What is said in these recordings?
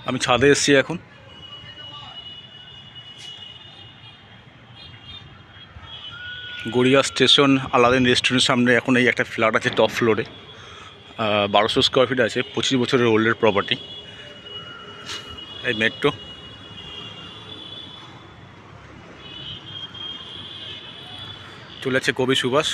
আমি ছাদে এসেছি এখন। গড়িয়া স্টেশন আলাদিন রেস্টুরেন্টের সামনে এখন এই একটা ফ্ল্যাট আছে টপ ফ্লোরে, 1200 স্কোয়ার ফিট আছে, 25 বছরের ওল্ডের প্রপার্টি। এই মেট্রো চলে যাচ্ছে Kavi Subhash.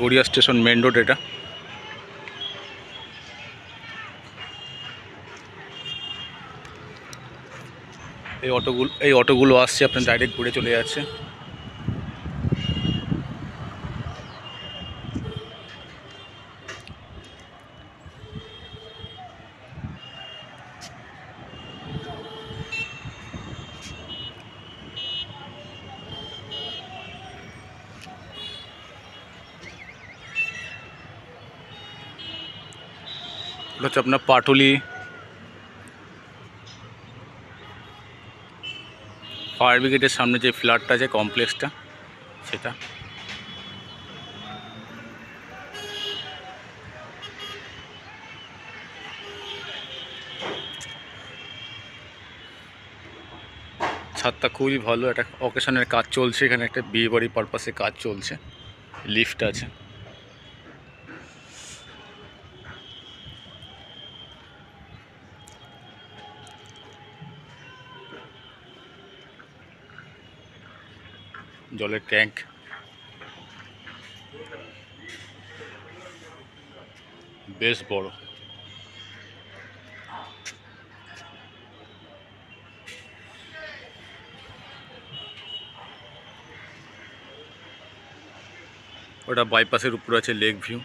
Garia station main road এটা। এই অটোগুলো আসছে, আপনার ডাইরেক্ট ঘুরে চলে যাচ্ছে। এটা হচ্ছে আপনার পাটুলি ফায়ার ব্রিগেডের সামনে যে ফ্ল্যাটটা আছে, কমপ্লেক্সটা, সেটা। ছাদটা খুবই ভালো, একটা অকেশনের কাজ চলছে এখানে, একটা বিয়ে বাড়ি পারপাসে কাজ চলছে। লিফট আছে। জলের ট্যাঙ্ক, বেশ বড়। ওটা বাইপাসের উপরে আছে লেক ভিউ।